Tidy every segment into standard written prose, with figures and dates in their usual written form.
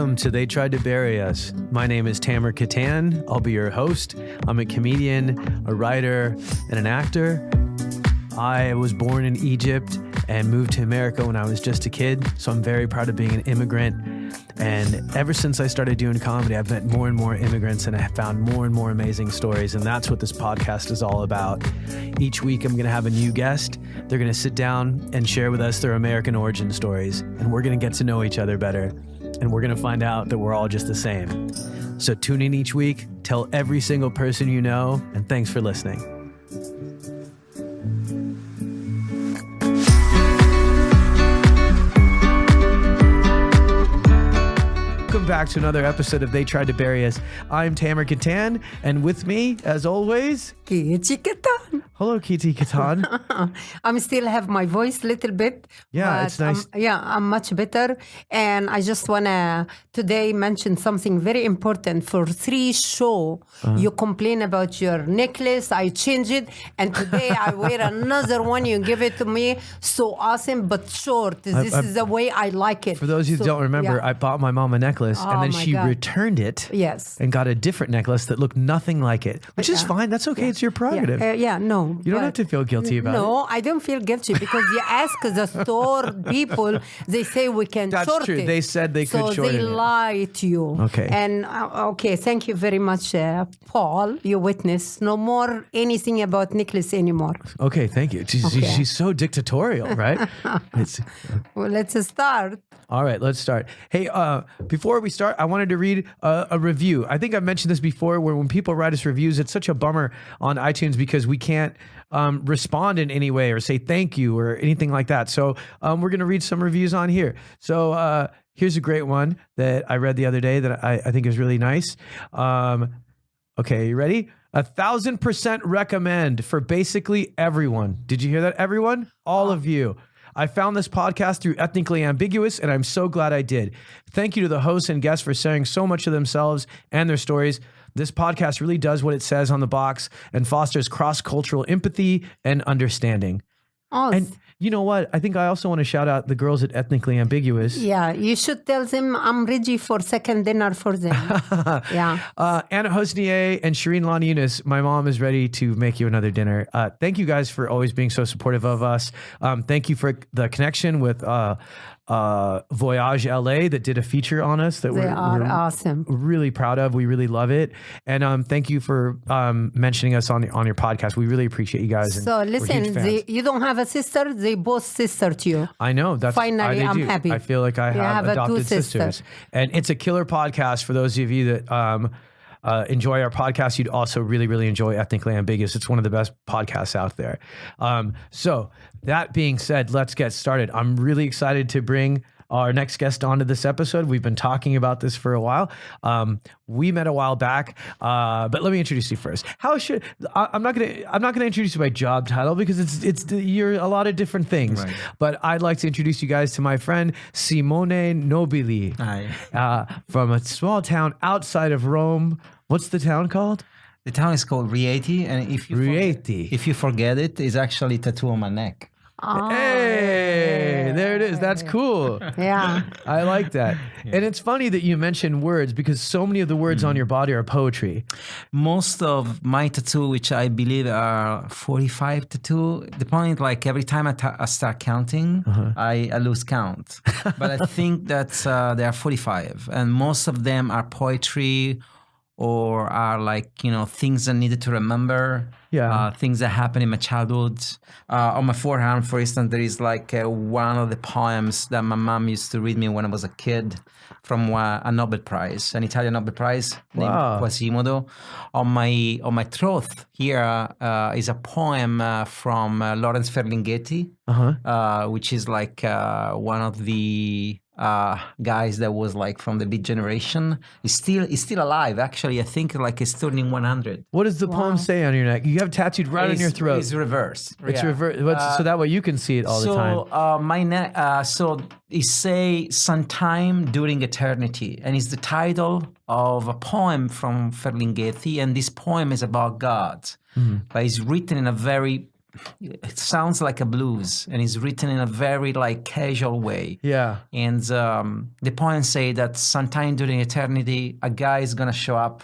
Welcome to They Tried to Bury Us. My name is Tamer Kattan. I'll be your host. I'm a comedian, a writer, and an actor. I was born in Egypt and moved to America when I was just a kid, so I'm very proud of being an immigrant. And ever since I started doing comedy, I've met more and more immigrants, and I have found more and more amazing stories, and that's what this podcast is all about. Each week, I'm going to have a new guest. They're going to sit down and share with us their American origin stories, and we're going to get to know each other better, and we're going to find out that we're all just the same. So tune in each week, tell every single person you know, and thanks for listening. Welcome back to another episode of They Tried to Bury Us. I'm Tamer Kattan, and with me, as always, Kity Kattan. Hello, Kity Kattan. I still have my voice a little bit. Yeah, it's nice. I'm much better. And I just want to today mention something very important. For 3 shows, you complain about your necklace. I change it. And today I wear another one. You give it to me. So awesome, but short. This is the way I like it. For those of you who don't remember, I bought my mom a necklace, and then she returned it. Yes. And got a different necklace that looked nothing like it, which is fine. That's okay. It's your prerogative. No. You don't have to feel guilty about it. No, I don't feel guilty because you ask the store people, they say we can That's short true. it. They said they could shorten it. So they lie to you. Okay. And okay, thank you very much, Paul, your witness. No more anything about necklace anymore. Okay, thank you. She's so dictatorial, right? Well, let's start. All right, let's start. Hey, before we start, I wanted to read a review. I think I've mentioned this before, where when people write us reviews, it's such a bummer on iTunes because we can't respond in any way or say thank you or anything like that. So we're going to read some reviews on here. So here's a great one that I read the other day that I think is really nice. Okay, you ready? 1,000% recommend for basically everyone. Did you hear that, everyone? All of you. I found this podcast through Ethnically Ambiguous, and I'm so glad I did. Thank you to the hosts and guests for sharing so much of themselves and their stories. This podcast really does what it says on the box and fosters cross-cultural empathy and understanding. Oh, And you know what? I think I also want to shout out the girls at Ethnically Ambiguous. yeah, you should tell them I'm ready for second dinner for them. Yeah. Anna Hosnier and Shireen Laniunas, my mom is ready to make you another dinner. Thank you guys for always being so supportive of us. Thank you for the connection with Voyage LA that did a feature on us that They are awesome. really proud of. We really love it. And thank you for mentioning us on your podcast. We really appreciate you guys. And So we're listen, huge fans. you don't have a sister, they both sister to you. I know. That's Finally, they I'm do. happy. I feel like I You have have 2 adopted sisters. sisters. And it's a killer podcast for those of you that enjoy our podcast. You'd also really, really enjoy Ethnically Ambiguous. It's one of the best podcasts out there. So that being said, let's get started. I'm really excited to bring our next guest onto this episode. We've been talking about this for a while. We met a while back, but let me introduce you first. I'm not gonna introduce you by job title because you're a lot of different things. Right. But I'd like to introduce you guys to my friend Simone Nobili. Hi. From a small town outside of Rome. What's the town called? The town is called Rieti, and if you forget it, it's actually a tattoo on my neck. Hey, there it is. That's cool. Yeah. I like that. And it's funny that you mentioned words because so many of the words on your body are poetry. Most of my tattoo, which I believe are 45 tattoo, the point, like every time I start counting, I lose count. But I think that there are 45, and most of them are poetry or are like, things I needed to remember. Yeah. Things that happened in my childhood. On my forearm, for instance, there is like one of the poems that my mom used to read me when I was a kid from a Nobel Prize, an Italian Nobel Prize named Quasimodo. On my throat here is a poem from Lawrence Ferlinghetti, which is like one of the guys that was like from the Beat Generation. He's still alive. Actually, I think like he's turning 100. What does the poem say on your neck? You have tattooed right on your throat. It's reverse. It's reverse. So that way you can see it all the time. So my neck. So it say "Sometime During Eternity," and it's the title of a poem from Ferlinghetti. And this poem is about God, but it's written in a very it sounds like a blues, and it's written in a very like casual way. Yeah. And the poem say that sometime during eternity, a guy is gonna show up.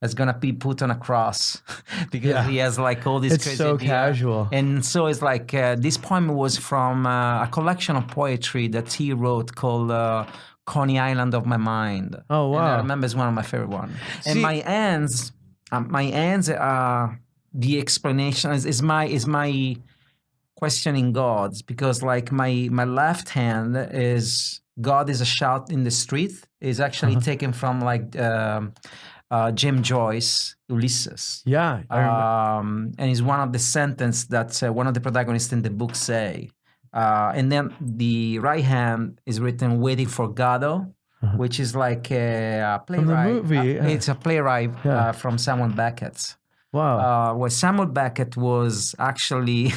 It's gonna be put on a cross because Yeah. he has like all this It's crazy so idea. casual. And so it's like this poem was from a collection of poetry that he wrote called Coney Island of My Mind. Oh, wow. And I remember it's one of my favorite ones. And See- my ends are the explanation is my questioning God's, because like my left hand is God is a shout in the street is actually taken from like Jim Joyce Ulysses. Yeah. I remember. And it's one of the sentence that one of the protagonists in the book say. And then the right hand is written "Waiting for Godot," which is like a playwright. movie, yeah. It's a playwright Yeah. from Samuel Beckett. Wow. Where Samuel Beckett was actually,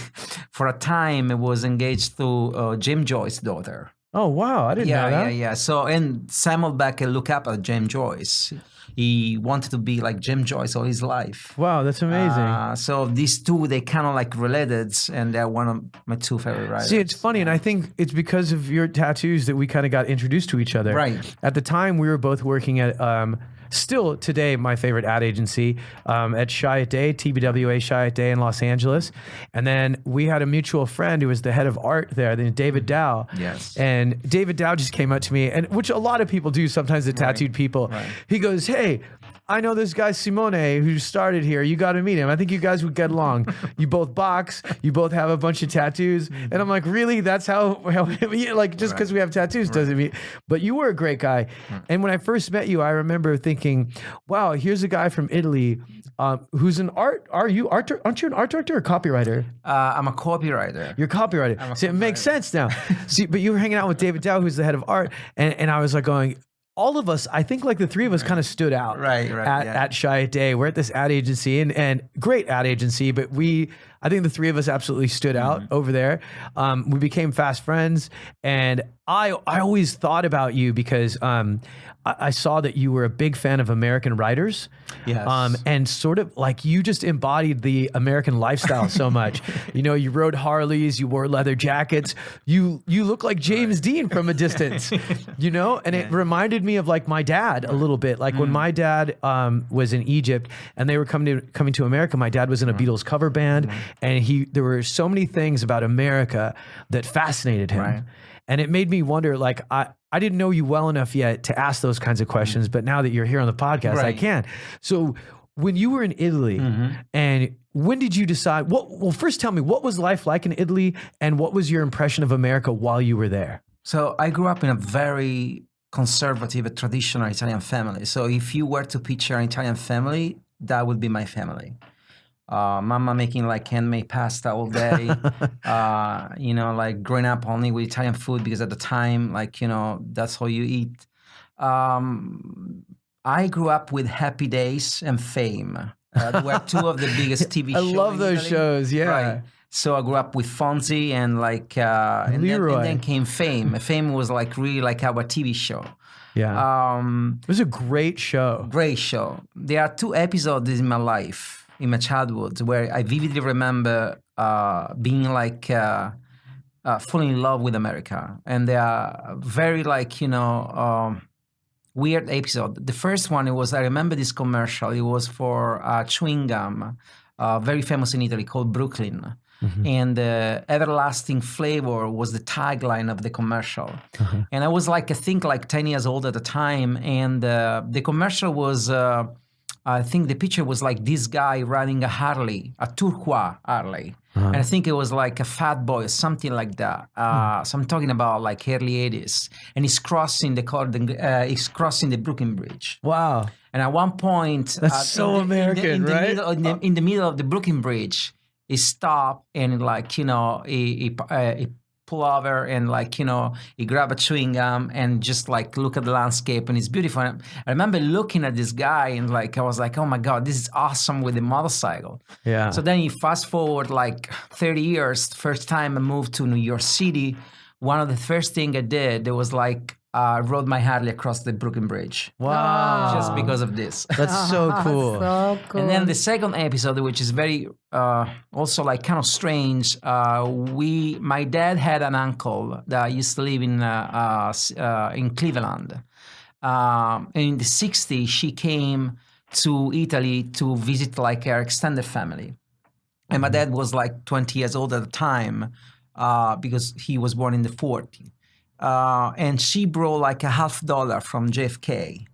for a time, was engaged to Jim Joyce's daughter. Oh, wow. I didn't know that. Yeah. So, and Samuel Beckett looked up at Jim Joyce. He wanted to be like Jim Joyce all his life. Wow, that's amazing. So these two, they kind of like related, and they're one of my two favorite writers. See, it's funny, and I think it's because of your tattoos that we kind of got introduced to each other. Right. At the time, we were both working at, still today, my favorite ad agency, at Shy at Day, TBWA Shy at Day in Los Angeles. And then we had a mutual friend who was the head of art there, David Dow. Yes. And David Dow just came up to me, and which a lot of people do sometimes, the tattooed people. Right. He goes, "Hey, I know this guy Simone who started here. You got to meet him. I think you guys would get along. You both box. You both have a bunch of tattoos." And I'm like, "Really? That's how like just because we have tattoos doesn't mean." But you were a great guy. And when I first met you, I remember thinking, "Wow, here's a guy from Italy who's an art. Aren't you an art director or copywriter?" I'm a copywriter. You're a copywriter. See, it makes sense now. See, but you were hanging out with David Dow, who's the head of art, and I was like going, all of us, I think like the three of us kind of stood out at Shy at Day. We're at this ad agency and great ad agency, but I think the three of us absolutely stood out over there. We became fast friends, and I always thought about you because I saw that you were a big fan of American writers. Yes. And sort of like you just embodied the American lifestyle so much. You know, you rode Harleys, you wore leather jackets. You look like James Dean from a distance, you know? And it reminded me of like my dad a little bit. Like when my dad was in Egypt and they were coming to America, my dad was in a Beatles cover band, and there were so many things about America that fascinated him. Right. And it made me wonder, like, I didn't know you well enough yet to ask those kinds of questions, but now that you're here on the podcast, I can. So when you were in Italy, and when did you decide, well, first tell me, what was life like in Italy, and what was your impression of America while you were there? So I grew up in a very conservative, traditional Italian family. So if you were to picture an Italian family, that would be my family. Mama making like handmade pasta all day, you know, like growing up only with Italian food because at the time, like, you know, that's all you eat. I grew up with Happy Days and Fame. They were two of the biggest TV shows. I love in those Italy. shoes, yeah. Right. So I grew up with Fonzie and like, and then came Fame. Fame was like really like our TV show. Yeah. It was a great show. Great show. There are two episodes in my life, in my childhood, where I vividly remember being like falling in love with America. And they are very like, you know, weird episode. The first one, I remember this commercial. It was for chewing gum, very famous in Italy, called Brooklyn. And everlasting flavor was the tagline of the commercial. And I was like, I think like 10 years old at the time. And the commercial was, I think the picture was like this guy riding a Harley, a turquoise Harley. And I think it was like a fat boy or something like that. So I'm talking about like early 80s. And he's crossing he's crossing the Brooklyn Bridge. Wow. And at one point, That's so American, right? In the middle of the Brooklyn Bridge, he stopped and like, you know, he pull over and like, you know, he grab a chewing gum and just like look at the landscape, and it's beautiful. And I remember looking at this guy and like, I was like, oh my God, this is awesome with the motorcycle. Yeah. So then you fast forward like 30 years, first time I moved to New York City, one of the first thing I did, there was like rode my Harley across the Brooklyn Bridge. Wow. Just because of this. That's so cool. So cool. And then the second episode, which is very also like kind of strange, my dad had an uncle that used to live in Cleveland. And in the 60s, she came to Italy to visit like her extended family. And my dad was like 20 years old at the time because he was born in the 40s. And she brought like $50 from JFK.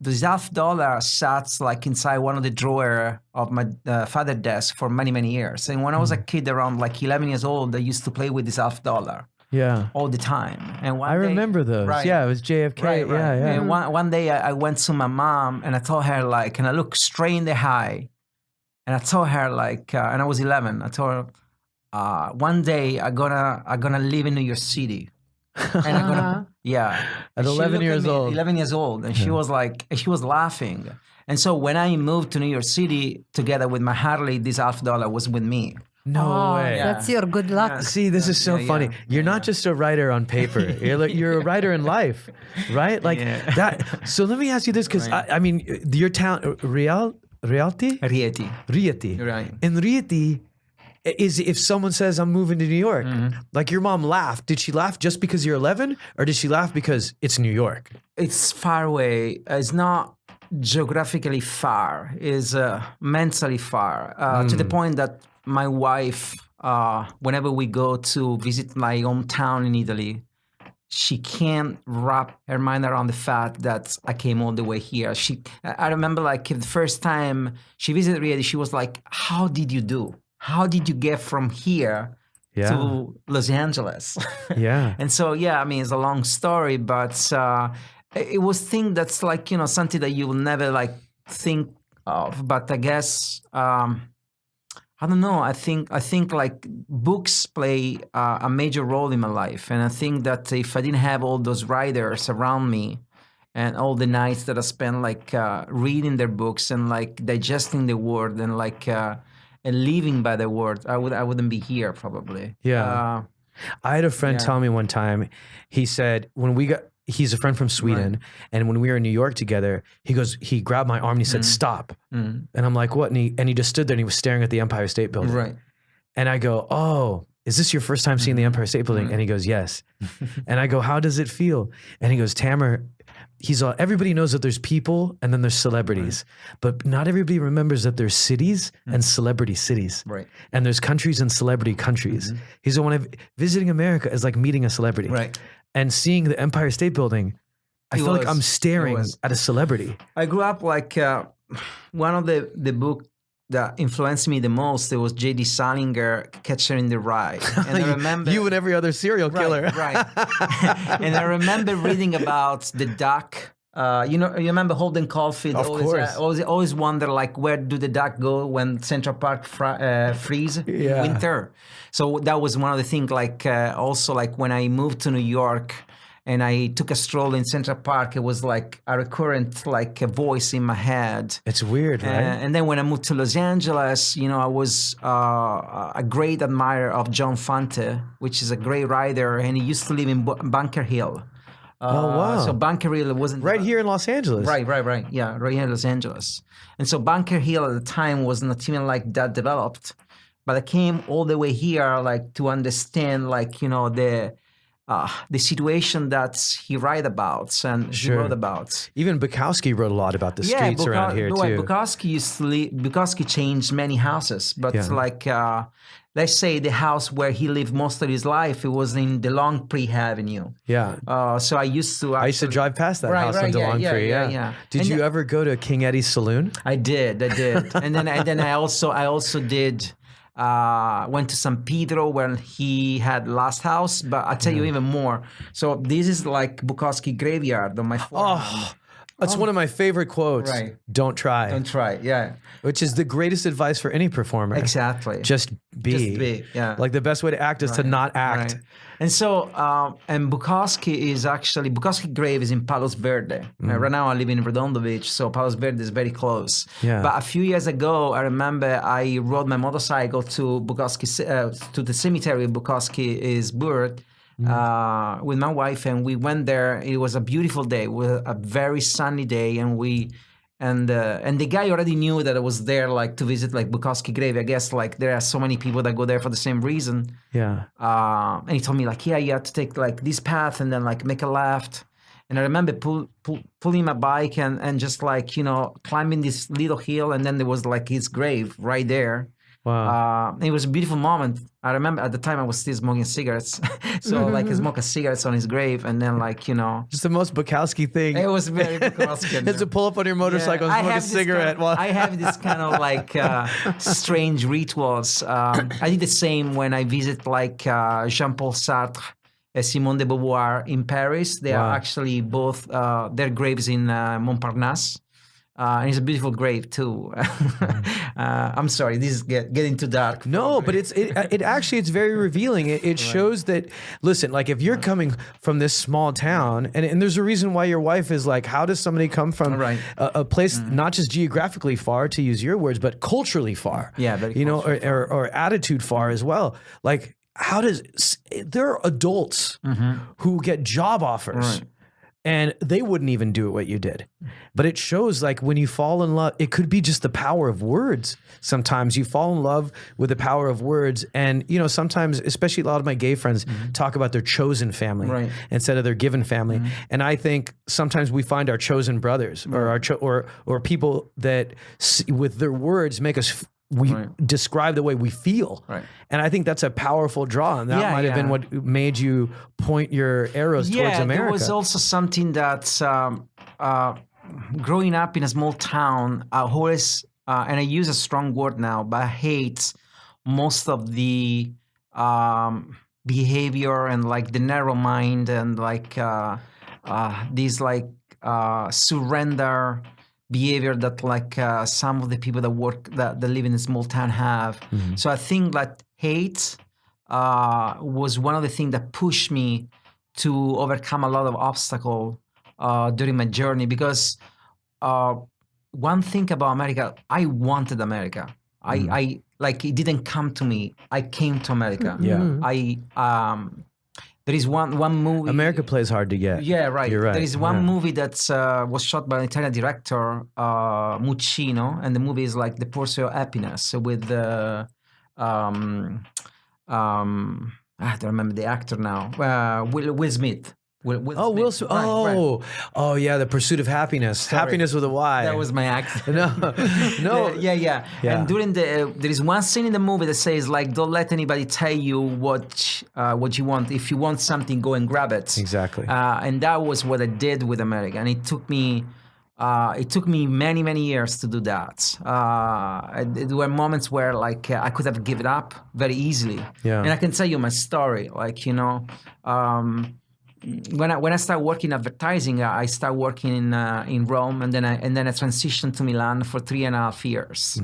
This $50 sat like inside one of the drawer of my father's desk for many, many years. And when I was a kid around like 11 years old, I used to play with this $50 Yeah. all the time. And one I day, remember those. Right. Yeah, it was JFK. Right, right. Yeah, yeah. And one day I went to my mom and I told her like, and I looked straight in the eye, and I told her like, and I was 11. I told her, one day I'm gonna live in New York City, and I'm gonna At And she 11 looked at years me, old. 11 years old, and she was like, she was laughing. And so when I moved to New York City together with my Harley, this $50 was with me. No way. That's your good luck. See, this is so Yeah, funny. yeah. You're not just a writer on paper. You're a writer in life, right? Like Yeah. that. So let me ask you this, because I mean, your town, Rialti? Rieti. Rieti. Right. In Rieti, is if someone says I'm moving to New York, like your mom laughed. Did she laugh just because you're 11, or did she laugh because it's New York? It's far away. It's not geographically far. It's mentally far. To the point that my wife, whenever we go to visit my hometown in Italy, she can't wrap her mind around the fact that I came all the way here. I remember like the first time she visited Rieti, she was like, "How did you do? How did you get from here to Los Angeles?" Yeah. And so, yeah, I mean, it's a long story, but it was thing that's like, something that you will never like think of. But I guess, I don't know. I think like books play a major role in my life. And I think that if I didn't have all those writers around me and all the nights that I spent like reading their books and like digesting the word and like and living by the word, I wouldn't be here probably. Yeah. I had a friend tell me one time, he said, he's a friend from Sweden. And when we were in New York together, he grabbed my arm and he said, "Stop." And I'm like, "What?" And he just stood there and he was staring at the Empire State Building. Right. And I go, "Oh, is this your first time seeing the Empire State Building?" And he goes, "Yes." And I go, "How does it feel?" And he goes, "Tamer," everybody knows that there's people and then there's celebrities, but not everybody remembers that there's cities and celebrity cities. Right. And there's countries and celebrity countries. He's the one visiting America is like meeting a celebrity. Right. And seeing the Empire State Building, I feel like I'm staring at a celebrity. I grew up like one of the book that influenced me the most. It was J.D. Salinger, Catcher in the Rye. And I remember You and every other serial killer. Right. And I remember reading about the duck. You remember Holden Caulfield? Of course. Always wonder like where do the duck go when Central Park freeze in winter. So that was one of the things. Like also like when I moved to New York and I took a stroll in Central Park, it was like a recurrent like a voice in my head. It's weird, right? And then when I moved to Los Angeles, I was a great admirer of John Fante, which is a great writer, and he used to live in Bunker Hill. Oh, wow. So Bunker Hill wasn't... Right here in Los Angeles. Right. Yeah, right here in Los Angeles. And so Bunker Hill at the time was not even like that developed. But I came all the way here like to understand like, the situation that he wrote about and he wrote about. Even Bukowski wrote a lot about the streets around here too. Bukowski changed many houses, but like let's say the house where he lived most of his life, it was in DeLong Pre Avenue. Yeah. So I used to drive past that house on DeLong Pre. Yeah. Did you ever go to King Eddie's Saloon? I did. and then I also did. Went to San Pedro where he had last house, but I'll tell you even more. So this is like Bukowski graveyard on my forearm. Oh, that's one of my favorite quotes. Right. Don't try. Don't try, yeah. Which is the greatest advice for any performer. Exactly. Just be. Just be, yeah. Like the best way to act is to not act. Right. And so, and Bukowski grave is in Palos Verde. Right now I live in Redondo Beach, so Palos Verde is very close. Yeah. But a few years ago, I remember I rode my motorcycle to Bukowski, to the cemetery Bukowski is buried, with my wife, and we went there. It was a beautiful day, a very sunny day, and the guy already knew that I was there, like to visit like Bukowski grave. I guess like there are so many people that go there for the same reason. Yeah. And he told me like, yeah, you have to take like this path and then like make a left. And I remember pulling my bike and just like, climbing this little hill, and then there was like his grave right there. Wow. It was a beautiful moment. I remember at the time I was still smoking cigarettes. So like I smoked cigarettes on his grave, and then like, Just the most Bukowski thing. it was very Bukowski. Is to pull up on your motorcycle and smoke a cigarette. I have this kind of like strange rituals. I did the same when I visit like Jean-Paul Sartre and Simone de Beauvoir in Paris. They are actually both, their graves in Montparnasse. And it's a beautiful grave too. I'm sorry, this is getting too dark. No, but it's very revealing. It shows that, listen, like if you're coming from this small town, and there's a reason why your wife is like, how does somebody come from a place not just geographically far, to use your words, but culturally far? Yeah, very or attitude far as well. Like, there are adults who get job offers. Right. And they wouldn't even do what you did. But it shows like when you fall in love, it could be just the power of words. Sometimes you fall in love with the power of words. And, sometimes, especially a lot of my gay friends talk about their chosen family instead of their given family. And I think sometimes we find our chosen brothers or people that with their words make us describe the way we feel. Right. And I think that's a powerful draw. And that might have been what made you point your arrows towards America. There was also something that growing up in a small town, I always, and I use a strong word now, but I hate most of the behavior and like the narrow mind and like these like surrender behavior that like some of the people that live in a small town have. So I think that hate was one of the things that pushed me to overcome a lot of obstacle during my journey, because one thing about America, I wanted America. I like, it didn't come to me. I came to America. There is one movie. America plays hard to get. Yeah, right. You're right. There is one movie that was shot by an Italian director, Muccino, and the movie is like The Pursuit of Happiness with I don't remember the actor now. Will Smith. Will Smith. Oh, yeah, The Pursuit of Happiness. Sorry. Happiness with a Y. That was my accent. No. Yeah. And during there is one scene in the movie that says like, don't let anybody tell you what you want. If you want something, go and grab it. Exactly. And that was what I did with America. And it took me many, many years to do that. There were moments where like I could have given up very easily. Yeah. And I can tell you my story, like, when I started working in advertising, I started working in Rome, and then I transitioned to Milan for 3.5 years.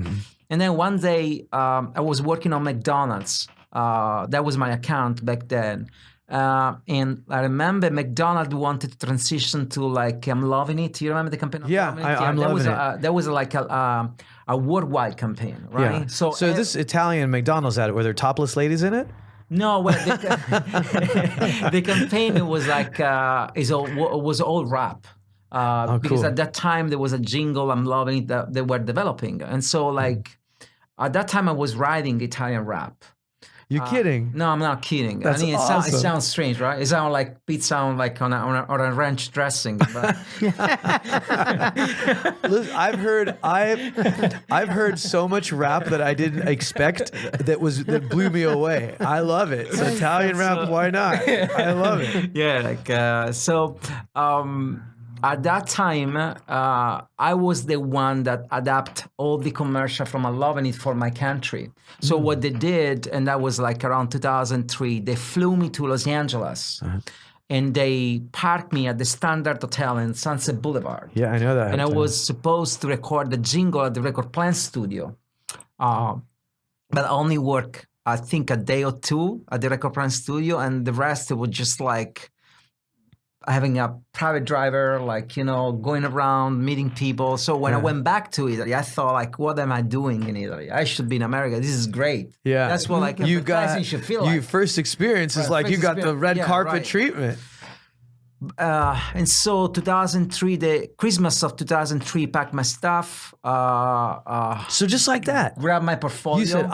And then one day I was working on McDonald's. That was my account back then. And I remember McDonald's wanted to transition to like I'm Loving It. You remember the campaign? I'm Loving It. That was like a worldwide campaign, right? Yeah. So this Italian McDonald's ad, were there topless ladies in it? No, well, the campaign was like was all rap. Because at that time there was a jingle, I'm Loving It, that they were developing. And so like at that time I was writing Italian rap. You're kidding? No, I'm not kidding. That's awesome. It sounds strange, right? It sounds like on a ranch dressing. But Listen, I've heard so much rap that I didn't expect that blew me away. I love it. So Italian rap, why not? I love it. Yeah, like so. At that time, I was the one that adapt all the commercial from I'm Loving It for my country. So what they did, and that was like around 2003, they flew me to Los Angeles. And they parked me at the Standard Hotel in Sunset Boulevard. Yeah, I know that. And I was supposed to record the jingle at the Record Plant Studio. But I only work, I think, a day or two at the Record Plant Studio, and the rest it was just like having a private driver, like, going around, meeting people. So when I went back to Italy, I thought, like, what am I doing in Italy? I should be in America. This is great. Yeah. That's what, like, advertising should feel your like. first experience is like you first got the experience. red Yeah, carpet right. treatment. And so 2003, the Christmas of 2003, packed my stuff, So just like that, grabbed my portfolio. you said,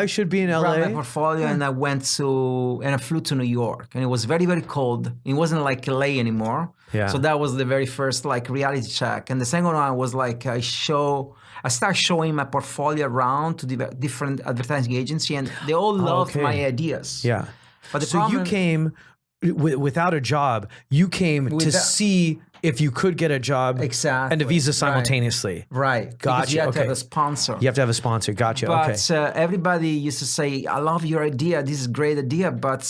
I should be in Grabbed my LA. portfolio and I flew to New York, and it was very, very cold. It wasn't like LA anymore. Yeah. So that was the very first like reality check. And the second one was like I started showing my portfolio around to different advertising agency, and they all loved okay. my ideas. Yeah. But the So problem, you came without a job. You came to Without- see if you could get a job Exactly. and a visa Right. simultaneously. right? Because Gotcha, you have to have okay. a sponsor. You have to have a sponsor. Gotcha. Okay. But everybody used to say, "I love your idea. This is a great idea, but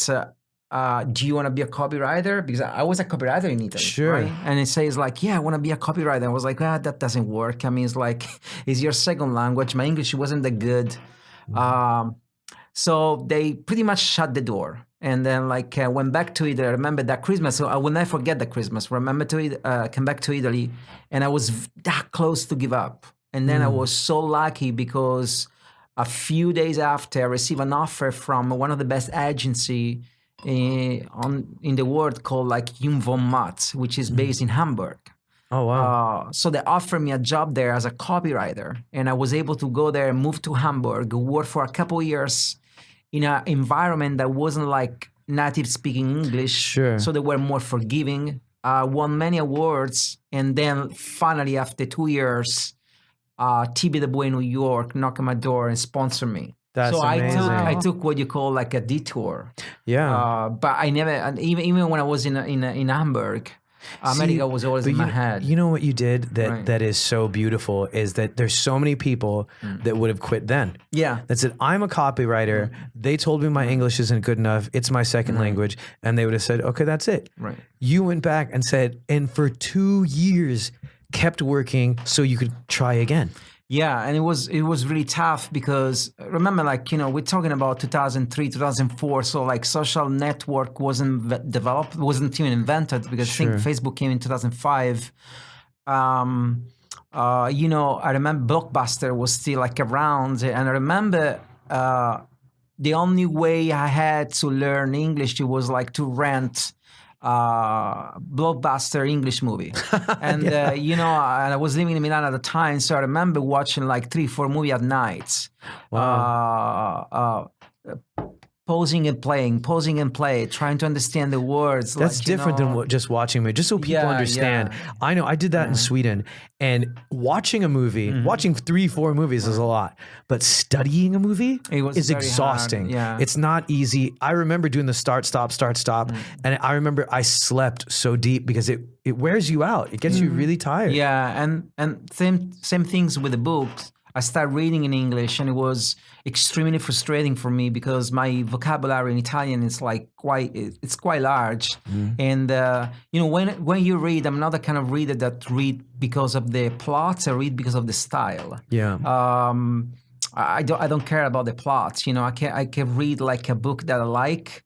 do you want to be a copywriter?" Because I was a copywriter in Italy. Sure. Right? And it says like, "Yeah, I want to be a copywriter." I was like, that doesn't work. I mean, it's like, it's your second language. My English wasn't that good. So they pretty much shut the door. And then like went back to Italy. I remember that Christmas. So I will never forget that Christmas. Remember came back to Italy, and I was that close to give up. And then I was so lucky because a few days after I received an offer from one of the best agency in the world called like Jung von Matt, which is based in Hamburg. Oh wow. So they offered me a job there as a copywriter, and I was able to go there and move to Hamburg, work for a couple of years in an environment that wasn't like native speaking English. Sure. So they were more forgiving. Won many awards, and then finally after 2 years, TV the Boy in New York knocked on my door and sponsored me. That's so amazing. I took what you call like a detour. Yeah. But I never, and even when I was in Hamburg, America was always But in my head. You know what you did that Right. that is so beautiful is that there's so many people that would have quit then. Yeah. That said, I'm a copywriter. They told me my English isn't good enough. It's my second language. And they would have said, okay, that's it. Right. You went back and said, and for 2 years kept working so you could try again. Yeah, and it was really tough because remember, like, we're talking about 2003, 2004, so like social network wasn't developed, wasn't even invented because I think Facebook came in 2005. I remember Blockbuster was still like around, and I remember the only way I had to learn English was like to rent blockbuster English movie. And and I was living in Milan at the time, so I remember watching like 3-4 movies at night. Wow. Pausing and play, trying to understand the words. That's like, different than just watching me, just so people Yeah, understand. yeah. I know I did that in Sweden, and watching a movie, watching 3-4 movies is a lot, but studying a movie It was is very hard, exhausting. yeah. It's not easy. I remember doing the start, stop, and I remember I slept so deep because it wears you out. It gets you really tired. Yeah, and same things with the books. I started reading in English, and it was extremely frustrating for me because my vocabulary in Italian is like quite large. And when you read, I'm not the kind of reader that read because of the plots. I read because of the style. Yeah. I don't care about the plots. I can read like a book that I like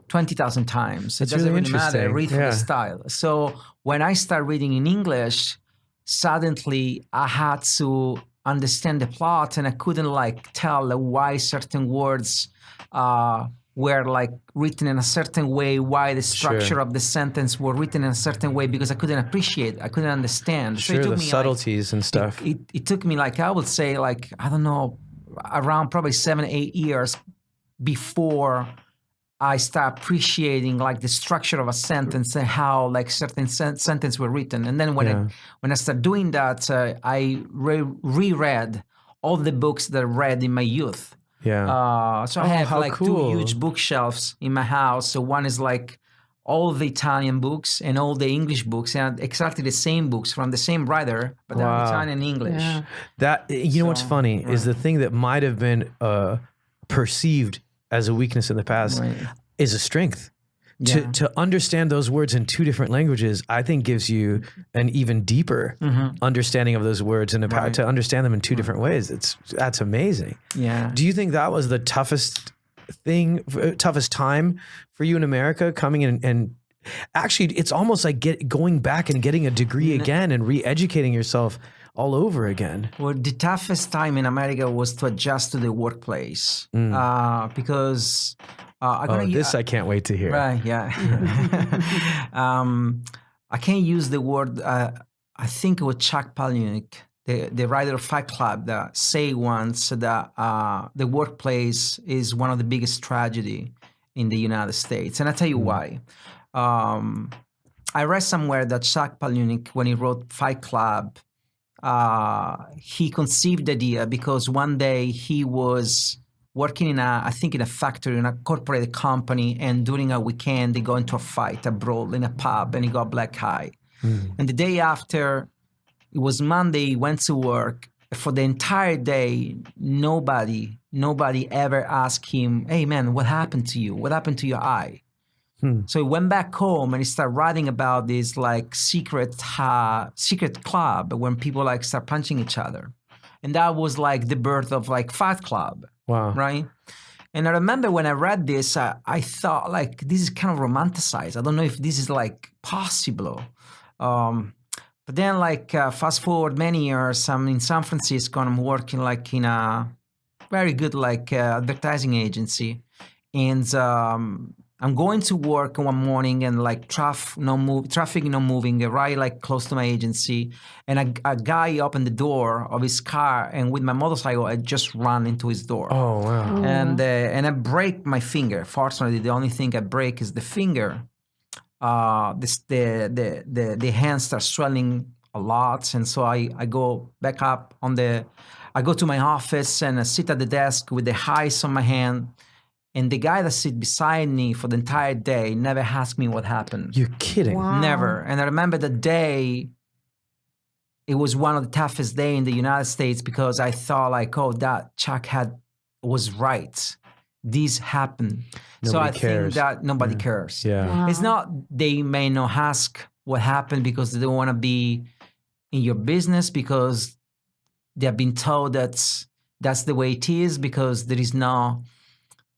20,000 times. It That's doesn't really really matter. I interesting. read for Yeah. the style. So when I start reading in English, suddenly I had to understand the plot, and I couldn't like tell why certain words were like written in a certain way, why the structure of the sentence were written in a certain way, because I couldn't understand. So Sure, it took the me subtleties and stuff. It took me like, I would say like, I don't know, around probably 7-8 years before I start appreciating like the structure of a sentence and how like certain sentences were written. And then when I started doing that, I reread all the books that I read in my youth. Yeah. So I have how like cool. 2 huge bookshelves in my house. So one is like all the Italian books and all the English books, and exactly the same books from the same writer, but they're Wow. Italian and English. Yeah. That what's funny is the thing that might have been perceived as a weakness in the past Right. is a strength. Yeah. To understand those words in 2 different languages, I think gives you an even deeper understanding of those words and to understand them in 2 different ways. That's amazing. Yeah. Do you think that was the toughest time for you in America, coming in and Actually, it's almost like going back and getting a degree again and re-educating yourself all over again. Well, the toughest time in America was to adjust to the workplace because I can't wait to hear. Right, yeah. I can't use the word. I think it was Chuck Palahniuk, the writer of Fight Club, that say once that the workplace is one of the biggest tragedy in the United States, and I'll tell you why. I read somewhere that Chuck Palahniuk, when he wrote Fight Club, he conceived the idea because one day he was working in a factory, in a corporate company, and during a weekend, they go into a fight, a brawl in a pub, and he got black eye. And the day after, it was Monday, he went to work. For the entire day, nobody ever asked him, hey man, what happened to you? What happened to your eye? So he went back home and he started writing about this like secret club when people like start punching each other. And that was like the birth of like Fight Club. Wow. Right? And I remember when I read this, I thought like this is kind of romanticized. I don't know if this is like possible. But then like fast forward many years, I'm in San Francisco and I'm working like in a very good like advertising agency. And I'm going to work one morning and like traffic not moving right like close to my agency, and a guy opened the door of his car, and with my motorcycle I just ran into his door. Oh wow! And I break my finger. Fortunately, the only thing I break is the finger. The hand starts swelling a lot, and so I go back up I go to my office and I sit at the desk with the ice on my hand. And the guy that sit beside me for the entire day never asked me what happened. You're kidding. Wow. Never. And I remember the day, it was one of the toughest days in the United States because I thought like, oh, that Chuck was right. This happened. Nobody cares. Think that nobody cares. Yeah. Wow. It's not, they may not ask what happened because they don't want to be in your business because they have been told that's the way it is, because there is no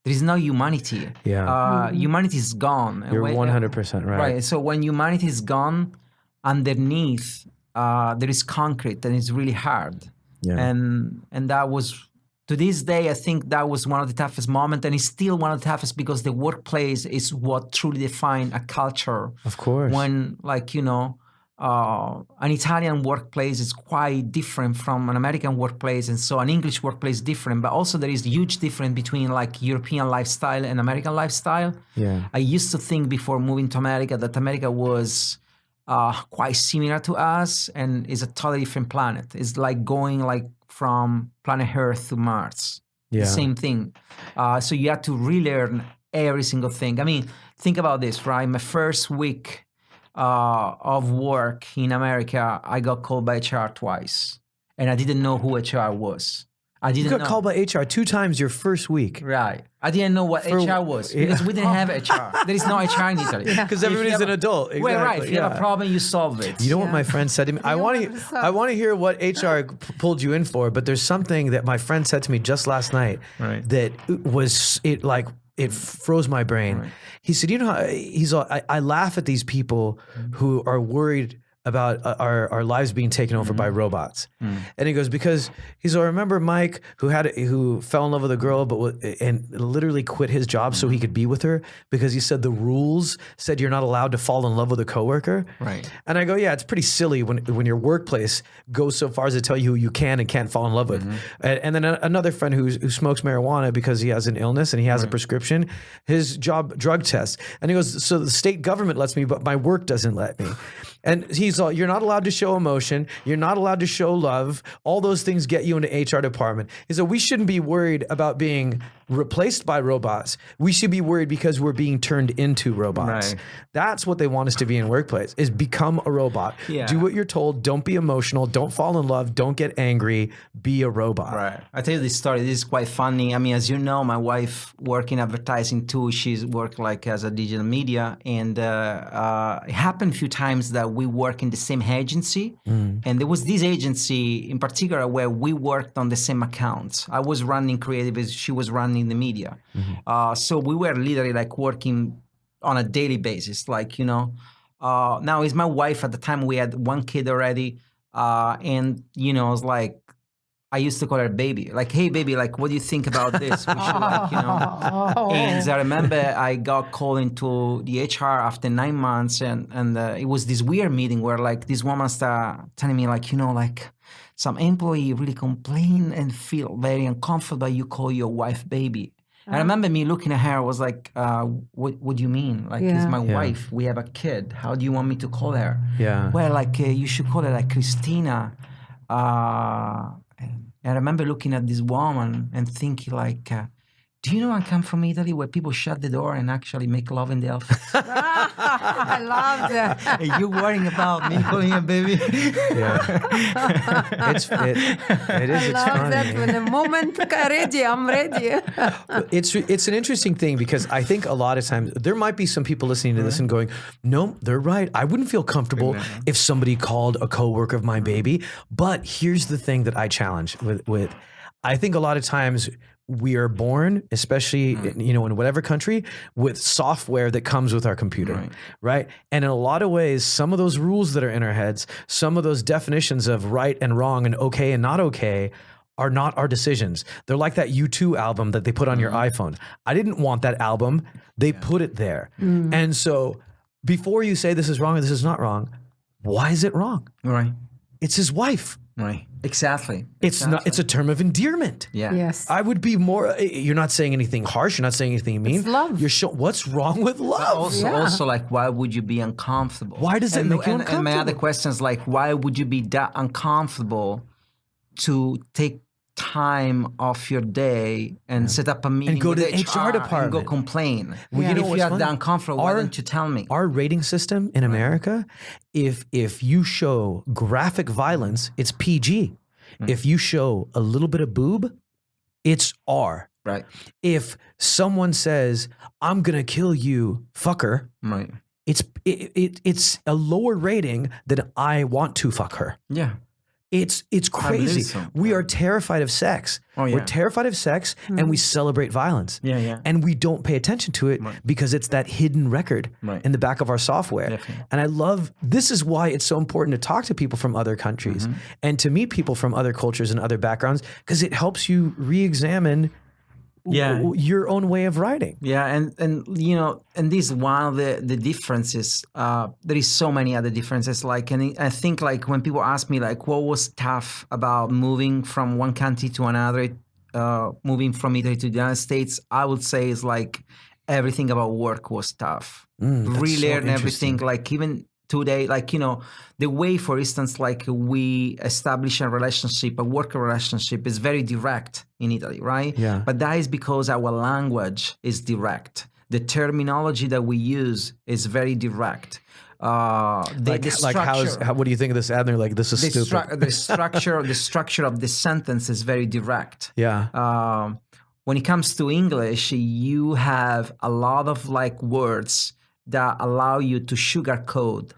humanity. Yeah. Humanity is gone. You're 100% right. Right. So when humanity is gone, underneath there is concrete, and it's really hard. Yeah. And that was, to this day, I think that was one of the toughest moments, and it's still one of the toughest because the workplace is what truly defines a culture. Of course. When an Italian workplace is quite different from an American workplace, and so an English workplace is different, but also there is a huge difference between like European lifestyle and American lifestyle. Yeah. I used to think before moving to America that America was quite similar to us and is a totally different planet. It's like going like from planet Earth to Mars. Yeah. The same thing. So you have to relearn every single thing. I mean, think about this, right? My first week of work in America, I got called by HR twice, and I didn't know who HR was. You got called by HR 2 times your first week. Right. I didn't know what HR was because we didn't have HR. There is no HR in Italy. Because everybody's an adult. Exactly. Well, right. If you have a problem, you solve it. You know what my friend said to me? I want to hear what HR pulled you in for, but there's something that my friend said to me just last night that it froze my brain. Right. He said, you know how I laugh at these people who are worried about our lives being taken over by robots. And he goes, because I remember Mike who fell in love with a girl and literally quit his job so he could be with her because he said the rules said you're not allowed to fall in love with a coworker. Right. And I go, yeah, it's pretty silly when your workplace goes so far as to tell you who you can and can't fall in love with. And then another friend who smokes marijuana because he has an illness and he has a prescription, his job drug test. And he goes, so the state government lets me, but my work doesn't let me. And he's all, you're not allowed to show emotion. You're not allowed to show love. All those things get you into HR department. He said, we shouldn't be worried about being replaced by robots. We should be worried because we're being turned into robots. Right. That's what they want us to be in workplace, is become a robot. Yeah. Do what you're told. Don't be emotional. Don't fall in love. Don't get angry. Be a robot. Right. I tell you this story. This is quite funny. I mean, as you know, my wife worked in advertising too. She's worked like as a digital media, and it happened a few times that we work in the same agency. And there was this agency in particular where we worked on the same accounts. I was running creative, she was running the media. So we were literally like working on a daily basis. Like, now is my wife. At the time we had one kid already. And, it's like, I used to call her baby. Like, hey, baby, like, what do you think about this? We should, like, And I remember I got called into the HR after 9 months, and it was this weird meeting where, like, this woman started telling me, like, like, some employee really complain and feel very uncomfortable. You call your wife baby. I remember me looking at her. I was like, what do you mean? Like, it's my wife. We have a kid. How do you want me to call her? Yeah. Well, like, you should call her, like, Christina. And I remember looking at this woman and thinking, like, do you know I come from Italy where people shut the door and actually make love in the office? I love that. Are you worrying about me calling you a baby? Yeah. It is. I It's love funny. that. When the moment ready, I'm ready. It's an interesting thing because I think a lot of times there might be some people listening to this and going, no, they're right. I wouldn't feel comfortable if somebody called a coworker of my baby. But here's the thing that I challenge with I think a lot of times we are born, especially in whatever country, with software that comes with our computer, right? And in a lot of ways, some of those rules that are in our heads, some of those definitions of right and wrong and okay and not okay are not our decisions. They're like that U2 album that they put on your iPhone. I didn't want that album. They put it there. And so before you say this is wrong or this is not wrong, why is it wrong? Right. It's his wife. Right. Exactly. It's not. It's a term of endearment. Yeah. Yes. I would be more. You're not saying anything harsh. You're not saying anything mean. It's love. You're what's wrong with love? Also, like, why would you be uncomfortable? Why does it make you uncomfortable? And my other question is, like, why would you be that uncomfortable to take time off your day and set up a meeting And go with to the HR and go department. complain? Well, you know If what's you're funny? that uncomfortable, why don't you tell me? Our rating system in America, if you show graphic violence, it's PG. If you show a little bit of boob, it's R. Right. If someone says, "I'm gonna kill you, fucker," Right. it's a lower rating than "I want to fuck her." Yeah. It's believe crazy. so. We are terrified of sex. Oh, yeah. We're terrified of sex and we celebrate violence. Yeah, yeah. And we don't pay attention to it because it's that hidden record in the back of our software. Definitely. And I love, this is why it's so important to talk to people from other countries and to meet people from other cultures and other backgrounds because it helps you re-examine your own way of writing. Yeah, and this is one of the differences. There is so many other differences. Like, and I think, like, when people ask me, like, what was tough about moving from one country to another, moving from Italy to the United States, I would say is, like, everything about work was tough. Relearn everything. Like, even today, like, the way, for instance, like, we establish a relationship, a work relationship, is very direct in Italy, right? Yeah. But that is because our language is direct. The terminology that we use is very direct. The structure, what do you think of this ad? And they're like, this is stupid. the structure of the sentence is very direct. Yeah. When it comes to English, you have a lot of, like, words that allow you to sugarcoat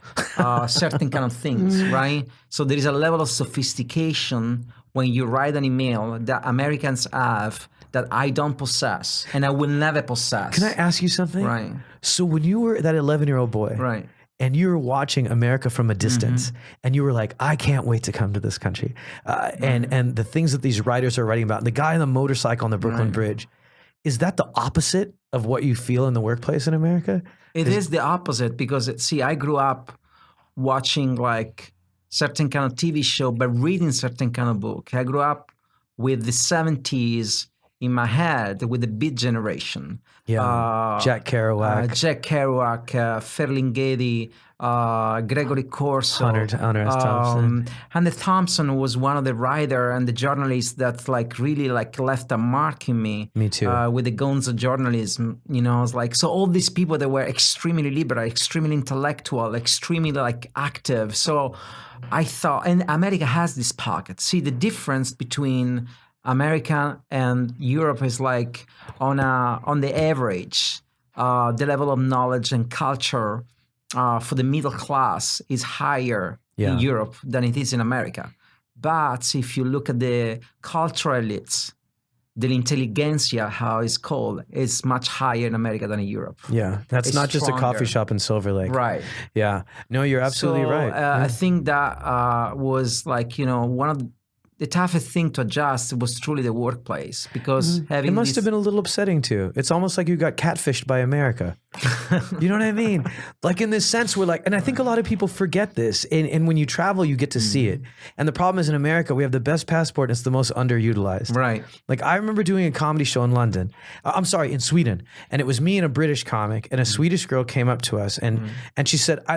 certain kind of things, right? So there is a level of sophistication when you write an email that Americans have that I don't possess and I will never possess. Can I ask you something? Right. So when you were that 11-year-old boy, Right. and you were watching America from a distance, and you were like, I can't wait to come to this country, and the things that these writers are writing about, and the guy on the motorcycle on the Brooklyn Bridge, is that the opposite of what you feel in the workplace in America? It is the opposite because, see, I grew up watching, like, certain kind of TV show, but reading certain kind of book. I grew up with the 70s in my head, with the Beat Generation. Yeah, Jack Kerouac, Ferlinghetti, Gregory Corso, Hunter S. Thompson. Hunter Thompson was one of the writer and the journalists that, like, really, like, left a mark in me. Me too. With the Gonzo journalism, it's like, so all these people that were extremely liberal, extremely intellectual, extremely, like, active. So I thought, and America has this pocket. See, the difference between America and Europe is, like, on the average, the level of knowledge and culture for the middle class is higher in Europe than it is in America. But if you look at the cultural elites, the intelligentsia, how it's called, is much higher in America than in Europe. Yeah, that's It's not just a stronger. coffee shop in Silver Lake. Right. Yeah. No, you're absolutely So, right. I think that was like, one of the toughest thing to adjust was truly the workplace, because having It must this, have been a little upsetting too. It's almost like you got catfished by America. You know what I mean? Like in this sense, we're like, and I think a lot of people forget this. And when you travel, you get to see it. And the problem is in America, we have the best passport and it's the most underutilized. right. Like I remember doing a comedy show in London. I'm sorry, in Sweden. And it was me and a British comic, and a Swedish girl came up to us and she said, I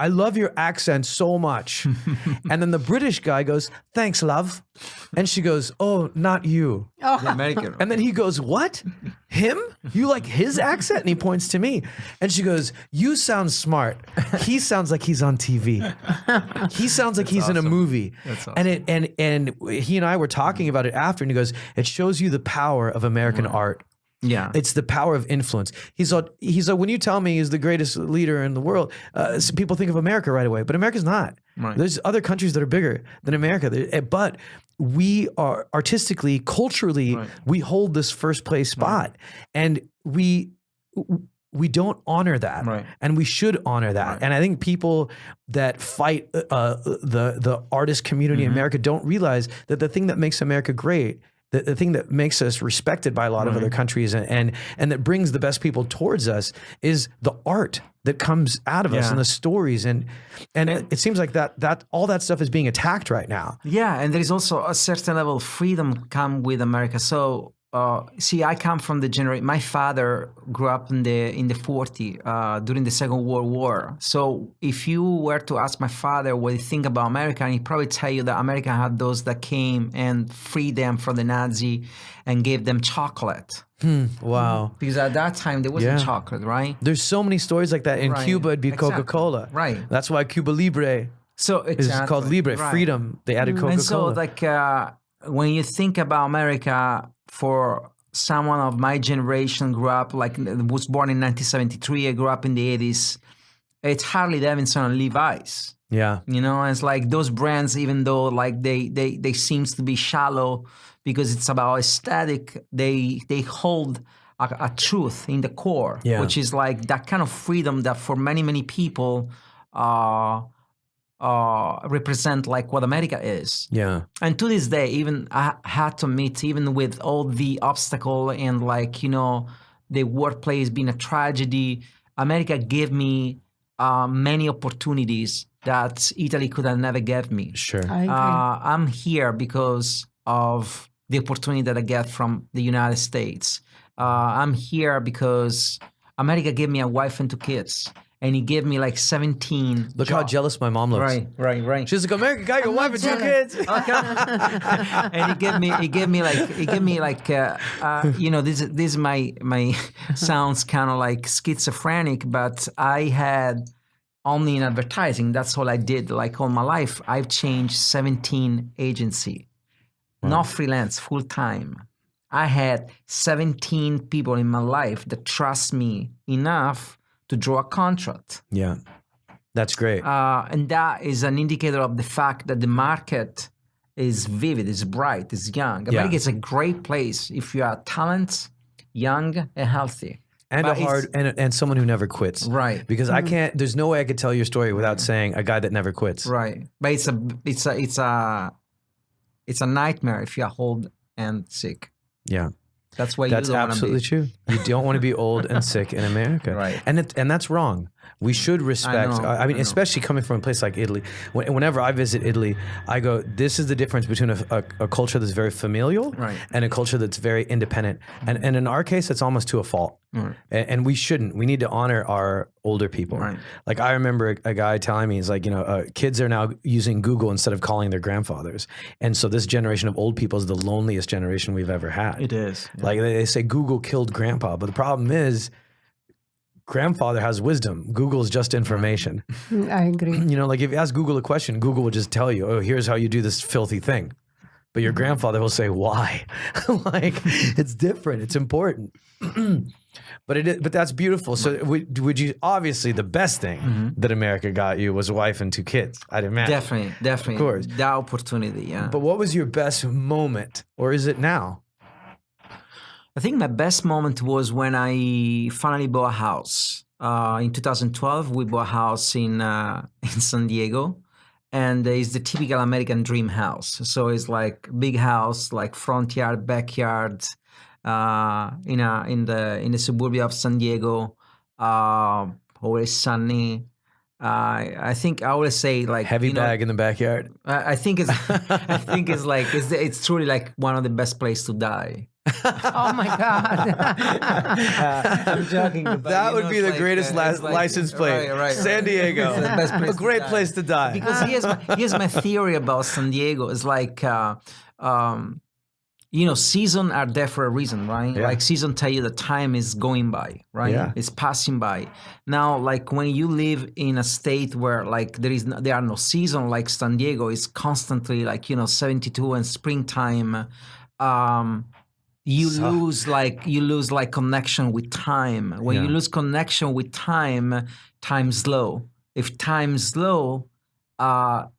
love your accent so much. And then the British guy goes, thanks, love. And she goes, oh, not you. The American. And then he goes, what? Him? You like his accent? And he points to me. And she goes, you sound smart. He sounds like he's on TV. He sounds like he's in a movie. That's awesome. And he and I were talking about it after, and he goes, it shows you the power of American art. Yeah. It's the power of influence. He's like, when you tell me he's the greatest leader in the world, some people think of America right away, but America's not. Right. There's other countries that are bigger than America, but we are artistically, culturally, we hold this first place spot, and we don't honor that, and we should honor that. And I think people that fight the artist community in America don't realize that the thing that makes America great, the thing that makes us respected by a lot of other countries and that brings the best people towards us is the art that comes out of us and the stories. And it seems like that all that stuff is being attacked right now. Yeah, and there is also a certain level of freedom come with America. So, see, I come from the generation. My father grew up in the 40s during the Second World War. So, if you were to ask my father what he think about America, he'd probably tell you that America had those that came and freed them from the Nazi and gave them chocolate. Wow. Because at that time there wasn't chocolate, right? There's so many stories like that. In Right. Cuba, it'd be Exactly. Coca-Cola. Right. That's why Cuba Libre So is called Libre, right. freedom. They added Coca-Cola. And so, like, when you think about America, for someone of my generation, grew up, like, was born in 1973, I grew up in the 80s, it's Harley Davidson and Levi's. Yeah. It's like those brands, even though like they seems to be shallow because it's about aesthetic, they hold a truth in the core, which is like that kind of freedom that for many, many people represent like what America is. Yeah. And to this day, even I had to admit, even with all the obstacle and like, the workplace being a tragedy, America gave me many opportunities that Italy could have never gave me. Sure. I agree. I'm here because of the opportunity that I get from the United States. I'm here because America gave me a wife and 2 kids. And he gave me like 17 Look how jealous my mom looks. Right. She's like, America got your wife and 2 kids. And he gave me like this my sounds kind of like schizophrenic, but I had only in advertising, that's all I did like all my life. I've changed 17 agency, not freelance, full time. I had 17 people in my life that trust me enough to draw a contract. Yeah, that's great. And that is an indicator of the fact that the market is vivid, is bright, is young. America is a great place if you are talented, young, and healthy. And and someone who never quits. Right. Because I can't, there's no way I could tell your story without saying a guy that never quits. Right. But it's a nightmare if you are old and sick. Yeah. That's why That's you don't want to be. absolutely true. You don't want to be old and sick in America. Right. And that's wrong. We should respect, I mean, especially coming from a place like Italy. Whenever I visit Italy, I go, this is the difference between a culture that's very familial and a culture that's very independent. And in our case, it's almost to a fault. Right. And we shouldn't. We need to honor our older people. Right. Like I remember a guy telling me, he's like, kids are now using Google instead of calling their grandfathers. And so this generation of old people is the loneliest generation we've ever had. It is. Yeah. Like they say Google killed grandpa, but the problem is grandfather has wisdom. Google is just information. I agree. Like if you ask Google a question, Google will just tell you, oh, here's how you do this filthy thing. But your grandfather will say, why? Like it's different. It's important. But that's beautiful. So would you, obviously the best thing that America got you was a wife and 2 kids, I'd imagine. Definitely. Of course. That opportunity, yeah. But what was your best moment, or is it now? I think my best moment was when I finally bought a house. In 2012, we bought a house in San Diego, and it's the typical American dream house. So it's like big house, like front yard, backyard, in the suburbia of San Diego. Always sunny. I think I always say like Heavy bag in the backyard. I think it's it's truly like one of the best places to die. Oh my God. I'm joking. But, That would be the greatest license plate. Right. San Diego. It's the best place A great to die. place to die. Because here's my theory about San Diego. It's like, seasons are there for a reason, right? Yeah. Like season tell you the time is going by, right? Yeah. It's passing by. Now, like when you live in a state where like there are no season, like San Diego is constantly like 72 and springtime. You lose like connection with time. When you lose connection with time, time's slow. If time's slow,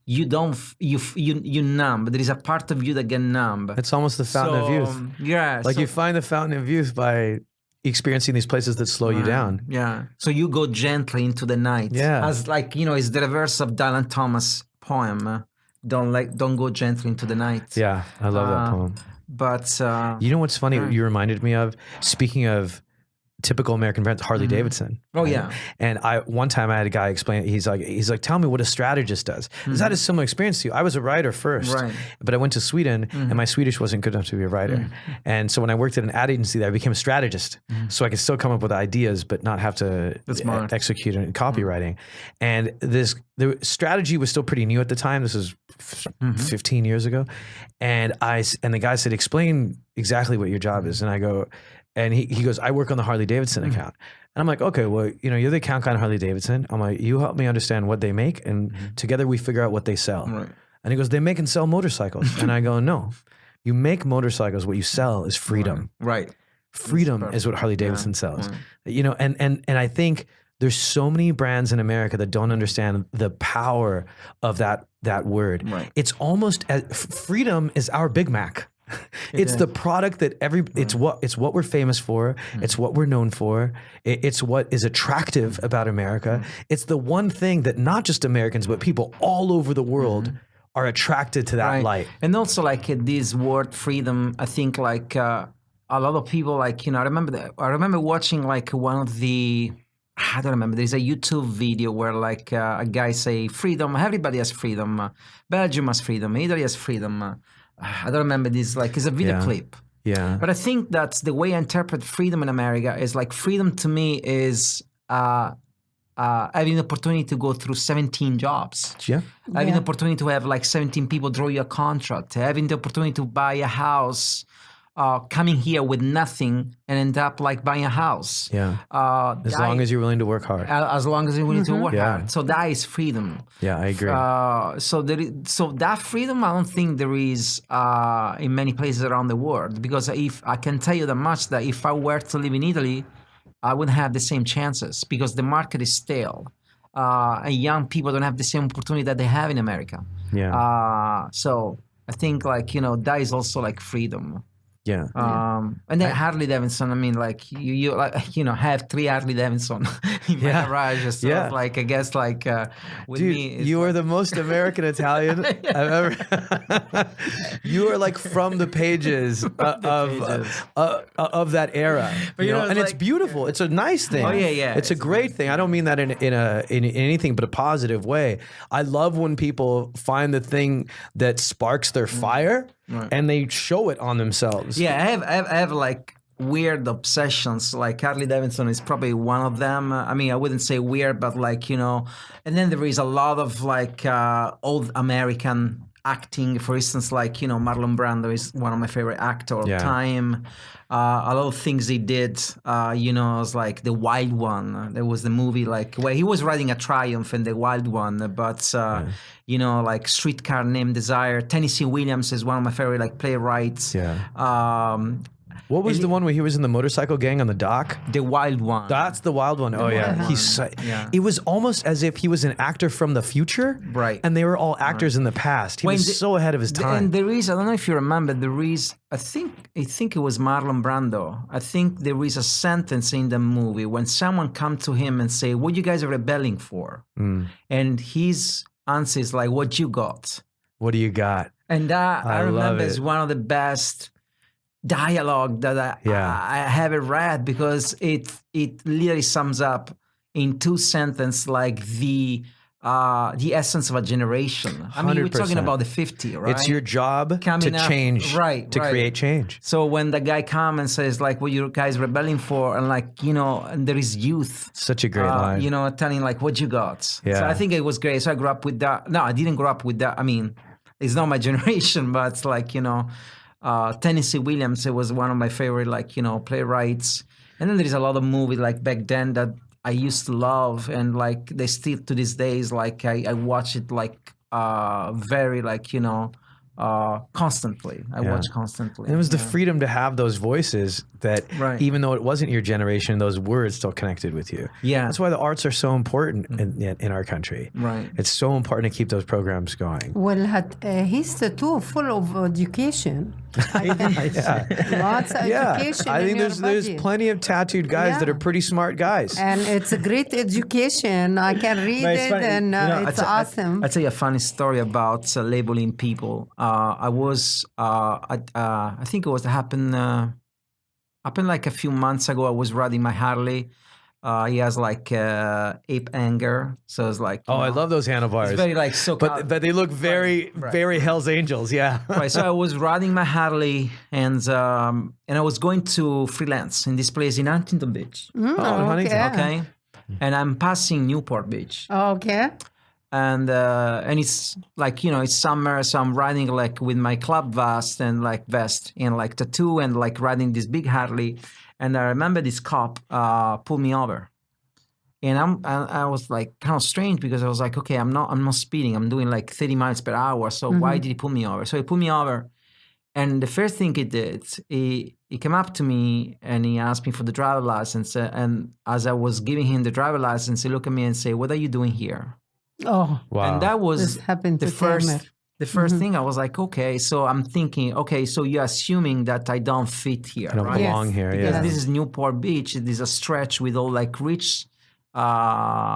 you numb. There is a part of you that get numb. It's almost the fountain of youth. Yeah. Like you find the fountain of youth by experiencing these places that slow you down. Yeah. So you go gently into the night. Yeah. As like it's the reverse of Dylan Thomas' poem. Don't go gently into the night. Yeah, I love that poem. But You know what's funny? You reminded me of, speaking of typical American brands, Harley Davidson. Oh, right? yeah. And one time I had a guy explain. He's like, tell me what a strategist does. Is that a similar experience to you? I was a writer first, Right. but I went to Sweden and my Swedish wasn't good enough to be a writer. And so when I worked at an ad agency there, I became a strategist. So I could still come up with ideas, but not have to execute it in copywriting. And the strategy was still pretty new at the time. This was 15 years ago. And the guy said, explain exactly what your job is. And I go, and he goes, I work on the Harley Davidson account. And I'm like, okay, well, you're the account guy on Harley Davidson. I'm like, you help me understand what they make, and together we figure out what they sell. Right. And he goes, they make and sell motorcycles. And I go, no, you make motorcycles. What you sell is freedom. Right. Freedom is what Harley Davidson sells. And I think there's so many brands in America that don't understand the power of that word. Right. It's almost as freedom is our Big Mac. It's the product that it's what we're famous for. It's what we're known for. It's what is attractive about America. It's the one thing that not just Americans, but people all over the world are attracted to that light. And also like this word freedom, I think like a lot of people like, I remember watching like one of the, I don't remember, there's a YouTube video where like a guy say freedom, everybody has freedom. Belgium has freedom, Italy has freedom. I don't remember this, like it's a video clip. Yeah. But I think that's the way I interpret freedom in America is like freedom to me is having the opportunity to go through 17 jobs. Yeah. Having the opportunity to have like 17 people draw you a contract. Having the opportunity to buy a house, coming here with nothing and end up like buying a house. Yeah. As long as you're willing to work hard. As long as you're willing to work hard. So that is freedom. Yeah, I agree. So that freedom, I don't think there is in many places around the world. Because if I can tell you that much, that if I were to live in Italy, I wouldn't have the same chances because the market is stale, and young people don't have the same opportunity that they have in America. Yeah. So I think like that is also like freedom. Yeah. And then Harley Davidson, I mean, like you like have 3 Harley Davidson in my garage. So it's like I guess like with Dude, me, you are the most American Italian I've ever. You are like from the pages of that era. But and it's beautiful. It's a nice thing. Oh yeah. It's a great thing. I don't mean that in anything but a positive way. I love when people find the thing that sparks their fire. Right. And they show it on themselves. Yeah, I have like weird obsessions. Like Harley Davidson is probably one of them. I mean, I wouldn't say weird, but like and then there is a lot of like old American acting. For instance, like Marlon Brando is one of my favorite actors of time. A lot of things he did, was like The Wild One. There was the movie like where he was riding a Triumph in The Wild One, but like Streetcar Named Desire. Tennessee Williams is one of my favorite like playwrights. Yeah. What was the one where he was in the motorcycle gang on the dock? The Wild One. That's the wild one. Oh yeah, Wild he's. One. Yeah. It was almost as if he was an actor from the future, Right. And they were all actors in the past. He was so ahead of his time. And there is, I don't know if you remember, there is, I think it was Marlon Brando. I think there is a sentence in the movie when someone come to him and say, "What you guys are rebelling for?" And his answer is like, "What you got?" What do you got? And that I love remember it. is one of the best dialogue that I have read, because it literally sums up in 2 sentences like the essence of a generation. I mean, we're talking 100%. about the 50, right? It's your job Coming to up- change, right, to right. create change. So when the guy comes and says like, "What you guys rebelling for?" and like, and there is youth, Such a great line. telling like, "What you got?" So Yeah. I think it was great. So I grew up with that. No, I didn't grow up with that. I mean, it's not my generation, but it's like, Tennessee Williams, it was one of my favorite, like, playwrights. And then there is a lot of movies like back then that I used to love, and like they still to these days, like I watch it like very like, constantly. I watch constantly. And it was the freedom to have those voices that, Right. even though it wasn't your generation, those words still connected with you. Yeah. That's why the arts are so important in our country. Right. It's so important to keep those programs going. Well, he's too full of education. Lots of education. I in think your there's body. plenty of tattooed guys that Yeah. are pretty smart guys. And it's a great education. I can read But it's it, funny, and I it's tell- awesome. I'll tell you a funny story about labeling people. I was, I think it was happened like a few months ago. I was riding my Harley. He has like ape anger, so it's like. I love those handlebars. It's very like so. but they look very, very Hell's Angels. Yeah. Right, so I was riding my Harley, and I was going to freelance in this place in Huntington Beach. Oh, Huntington. Okay, and I'm passing Newport Beach. Okay. And it's like, it's summer, so I'm riding like with my club vest and like tattoo, and like riding this big Harley. And I remember this cop pulled me over, and I was like kind of strange, because I was like, okay, I'm not speeding, I'm doing like 30 miles per hour, so why did he pull me over? So he pulled me over, and the first thing he did, he came up to me and he asked me for the driver license, and as I was giving him the driver license, he looked at me and said, "What are you doing here?" Oh, Wow. And that was this happened the to first Tamer. the 1st thing. I was like, okay, so I'm thinking, okay, so you're assuming that I don't fit here, I don't right? belong Yes. here. Because Yeah. this is Newport Beach. It is a stretch with all like rich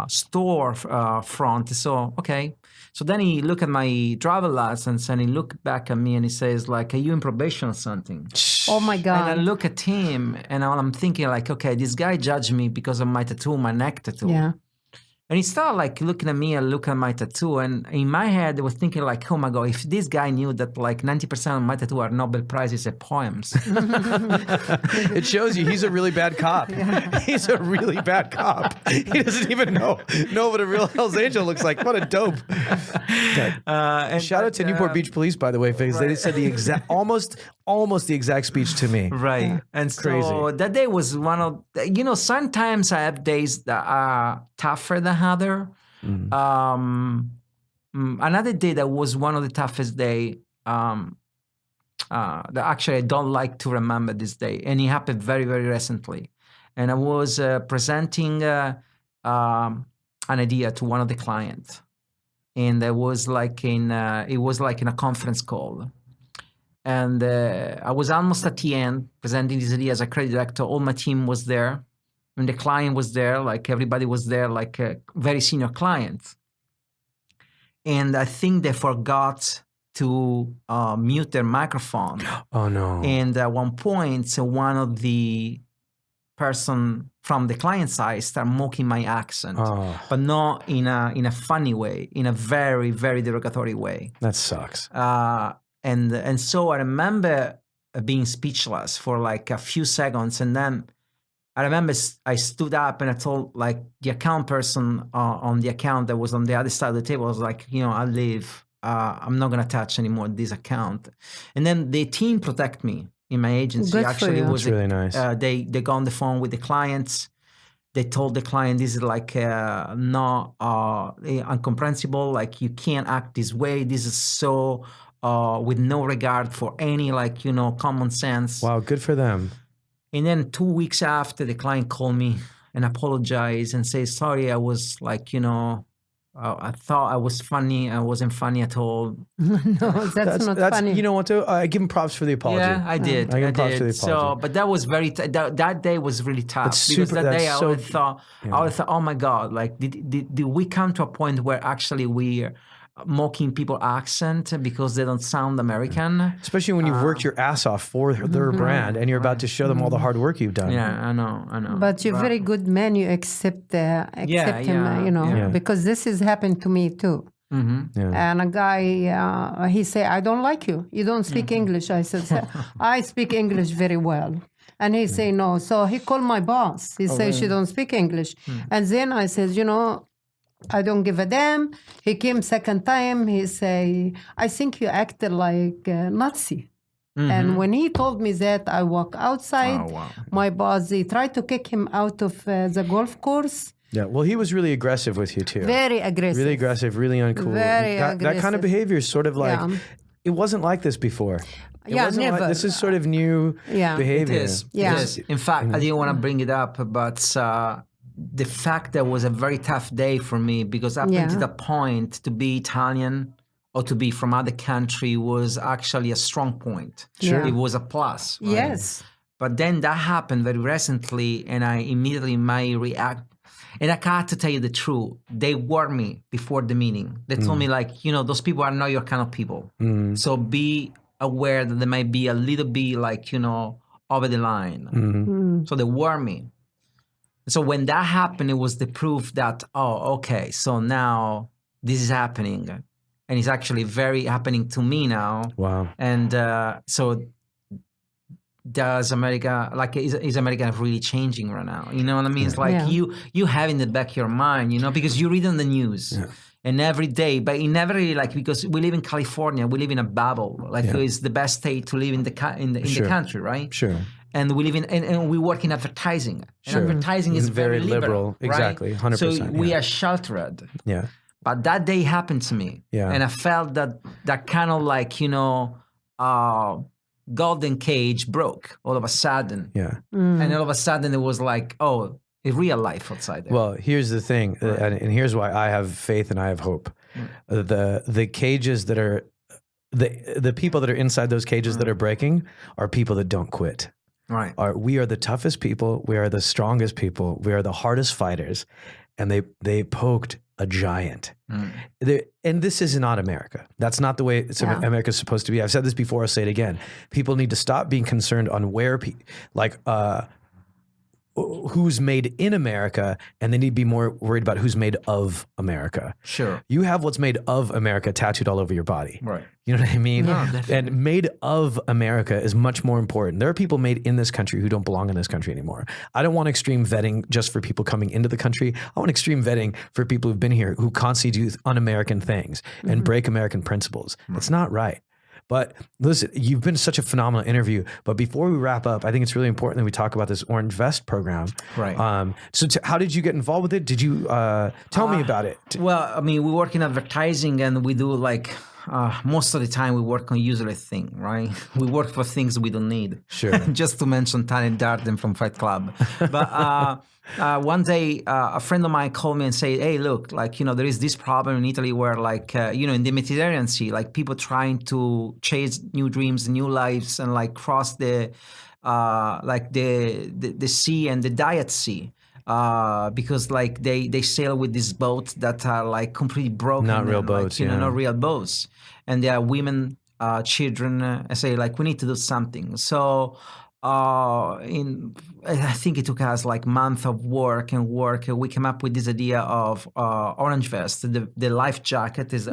store front. So okay, so then he looked at my driver license and he looked back at me and he says like, "Are you in probation or something?" Oh my And I God. look at him and I'm thinking like, okay, this guy judged me because of my tattoo, my neck tattoo. Yeah. And he started like looking at me and looking at my tattoo. And in my head, I was thinking like, oh my God, if this guy knew that like 90% of my tattoo are Nobel Prizes and poems. It shows you he's a really bad cop. He's a really bad cop. He doesn't even know what a real Hell's Angel looks like. What a dope. And Shout out to Newport Beach Police, by the way, because they said the exact, almost the exact speech to me. Right. And so Crazy. that day was one of, sometimes I have days that are tougher than other. Another day that was one of the toughest day, that actually I don't like to remember this day. And it happened very, very recently. And I was presenting an idea to one of the clients. And it was like in a conference call. And I was almost at the end presenting this idea as a credit director. All my team was there. And the client was there, like everybody was there, like a very senior client. And I think they forgot to mute their microphone. Oh no. And at one point, so one of the person from the client side started mocking my accent, Oh, but not in a funny way, in a very, very derogatory way. that sucks. And so I remember being speechless for like a few seconds, and then I remember I stood up and I told like the account person on the account that was on the other side of the table, I was like, I leave. I'm not gonna touch anymore this account. And then the team protect me in my agency. Good for Actually, you. was That's really nice. they got on the phone with the clients. They told the client this is like not incomprehensible. Like you can't act this way. This is so with no regard for any common sense. Wow, good for them. And then 2 weeks after, the client called me and apologized and say, sorry, I was I thought I was funny. I wasn't funny at all. No, that's not funny. You know what? I give him props for the apology. Yeah, I did. I give I him props for the did. So, apology. but that was that day was really tough That's because super- that day that's I so- always thought, oh my God, like did we come to a point where actually we're mocking people accent because they don't sound American? Especially when you've worked your ass off for their brand and you're about to show them all the hard work you've done. Yeah, I know. But you're very good man. You accept him, yeah. because this has happened to me too. And a guy, he say, I don't like you. You don't speak English. I said, I speak English very well. And he say, no. So he called my boss. He say, she don't speak English. And then I said, I don't give a damn. He came second time. He say, I think you acted like a Nazi. And when he told me that, I walk outside. Oh, wow. My boss, he tried to kick him out of the golf course. Yeah. Well, he was really aggressive with you too. Very aggressive. Really aggressive, really uncool. Very that kind of aggressive. behavior is sort of like, Yeah. it wasn't like this before. It Yeah, wasn't never. this is sort of new Yeah. behavior. It is. Yeah. It is. In fact, I didn't want to bring it up, but the fact that it was a very tough day for me because up Yeah. until the point to be Italian or to be from other country was actually a strong point. Sure. It was a plus. right? Yes. But then that happened very recently, and I immediately might react. And I got to tell you the truth. They warned me before the meeting. They told me, those people are not your kind of people. So be aware that they might be a little bit over the line. So they warned me. So when that happened, it was the proof that, okay, so now this is happening. And it's actually very happening to me now. Wow. And so does America, is America really changing right now? You know what I mean? It's like Yeah. you have in the back of your mind, because you read on the news and every day, but it never really because we live in California, we live in a bubble. It's the best state to live in the country, right? Sure. And we live in, and we work in advertising. And Sure. advertising is It's very very liberal. liberal. Exactly. Right? 100%, So we yeah. are sheltered. Yeah. But that day happened to me. Yeah. And I felt that kind of golden cage broke all of a sudden. Yeah. And all of a sudden it was like, oh, a real life outside there. Well, here's the thing, and here's why I have faith and I have hope. The cages that are the people that are inside those cages that are breaking are people that don't quit. Right. We are the toughest people. We are the strongest people. We are the hardest fighters, and they poked a giant. And this is not America. That's not the way America's supposed to be. I've said this before. I'll say it again. People need to stop being concerned on where who's made in America, and they need to be more worried about who's made of America. Sure. You have what's made of America tattooed all over your body. Right. You know what I mean? Yeah, definitely. And made of America is much more important. There are people made in this country who don't belong in this country anymore. I don't want extreme vetting just for people coming into the country. I want extreme vetting for people who've been here who constantly do un-American things and break American principles. It's not right. But listen, you've been such a phenomenal interview. But before we wrap up, I think it's really important that we talk about this Orange Vest program. Right. So how did you get involved with it? Did you tell me about it? Well, I mean, we work in advertising, and we do most of the time we work on useless thing, right? We work for things we don't need. Sure. Just to mention Tamer Kattan from Fight Club. But one day, a friend of mine called me and said, "Hey, look, there is this problem in Italy where, in the Mediterranean Sea, people trying to chase new dreams, new lives, and cross the sea and the diet sea." Because they sail with these boats that are completely broken, Not real and, boats, not real boats, and there are women, children. I say we need to do something. So I think it took us month of work. We came up with this idea of Orange Vest. The life jacket is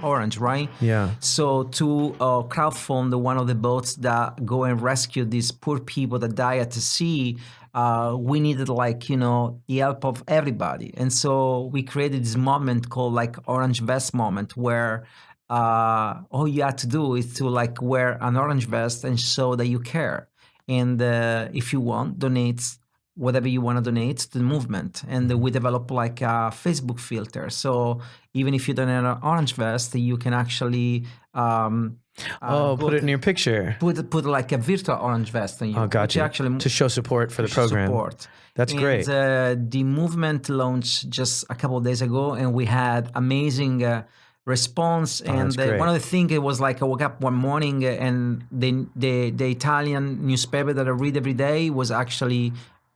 orange, right? Yeah. So to crowdfund one of the boats that go and rescue these poor people that die at the sea, we needed the help of everybody. And so we created this moment called Orange Vest moment, where all you had to do is to wear an orange vest and show that you care. And if you want, donate whatever you want to donate to the movement. And we develop a Facebook filter. So even if you donate an orange vest, you can actually Put it in your picture. Put like a virtual orange vest on you. Oh, gotcha. Actually To show support for the to program. support. That's great. The movement launched just a couple of days ago, and we had amazing response. that's And great. one of the things, it was like I woke up one morning and the Italian newspaper that I read every day was actually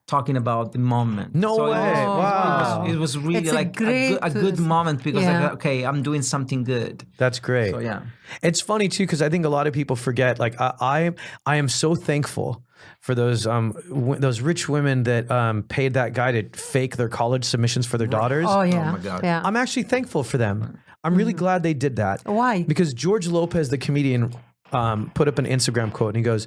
talking about the moment. No So way. Wow. It was really It's like a good moment, because like, okay, I'm doing something good. That's great. So yeah. It's funny too, because I think a lot of people forget. Like I am so thankful for those rich women that paid that guy to fake their college submissions for their daughters. Oh yeah. Oh my God. Yeah. I'm actually thankful for them. I'm really glad they did that. Why? Because George Lopez, the comedian, put up an Instagram quote, and he goes,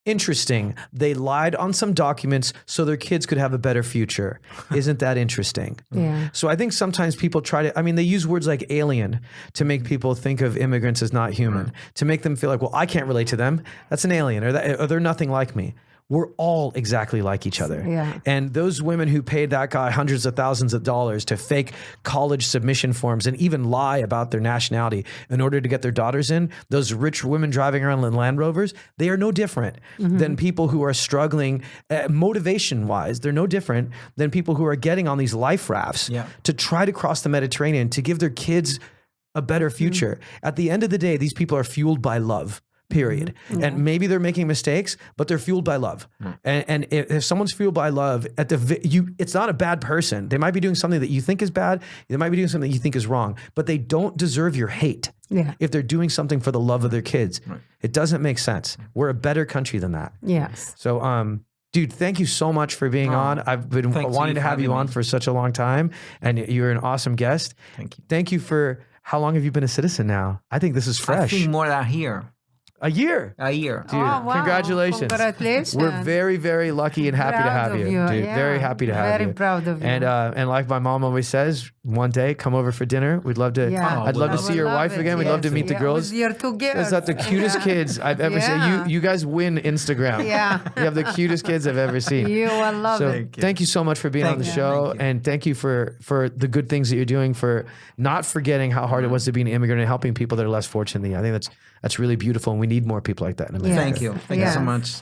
interesting. They lied on some documents so their kids could have a better future. Isn't that interesting? Yeah. So I think sometimes people they use words like alien to make people think of immigrants as not human, to make them feel like, well, I can't relate to them. That's an alien, or they're nothing like me. We're all exactly like each other. Yeah. And those women who paid that guy hundreds of thousands of dollars to fake college submission forms and even lie about their nationality in order to get their daughters in, those rich women driving around in Land Rovers, they are no different than people who are struggling motivation-wise. They're no different than people who are getting on these life rafts to try to cross the Mediterranean, to give their kids a better future. At the end of the day, these people are fueled by love. Period. And maybe they're making mistakes, but they're fueled by love. And if someone's fueled by love, it's not a bad person. They might be doing something that you think is bad. They might be doing something that you think is wrong, but they don't deserve your hate. Yeah. If they're doing something for the love of their kids, it doesn't make sense. We're a better country than that. Yes. So, dude, thank you so much for being on. I've been wanting to have you on for such a long time, and you're an awesome guest. Thank you. Thank you for, how long have you been a citizen now? I think this is fresh. I think more than here. A year. A year. Dude, Oh, wow. congratulations. Congratulations. We're very, very lucky and happy to Proud have of you, you. dude. Yeah. Very happy to have you. Very proud of you. And like my mom always says, one day come over for dinner. We'd love to. Yeah. I'd love to see your wife again. We'd love to meet the girls. With your two girls. Is that the cutest kids I've ever seen? You guys win Instagram. Yeah. You have the cutest kids I've ever seen. You will love So it. thank you so much for being on the show, and thank you for the good things that you're doing, for not forgetting how hard it was to be an immigrant and helping people that are less fortunate than you. I think that's really beautiful, and we need more people like that in America. Thank you. Thank you so much.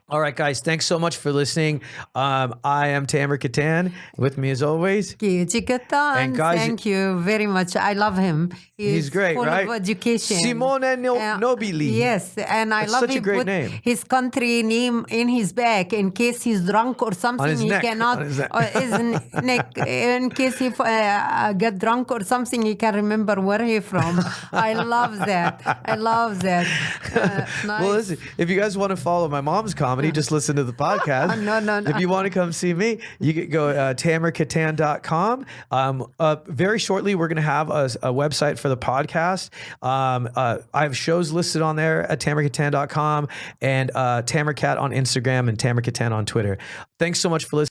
All right, guys, thanks so much for listening. I am Tamer Kattan. With me, as always, Kity Kattan. And guys- Thank you very much. I love him. He's great, full right? of education. Simone Nobili. Yes, and I That's love such a he great put name. his country name in his back in case he's drunk or something. his He neck, cannot. on his neck. His neck. In case he get drunk or something, he can remember where he from. I love that. I love that. Nice. Well, listen, if you guys want to follow my mom's comedy, just listen to the podcast. No. If you want to come see me, you can go tamerkattan.com. Very shortly, we're going to have a website for the podcast. I have shows listed on there at tamerkattan.com, and Tamer Kat on Instagram, and Tamer Kattan on Twitter. Thanks so much for listening.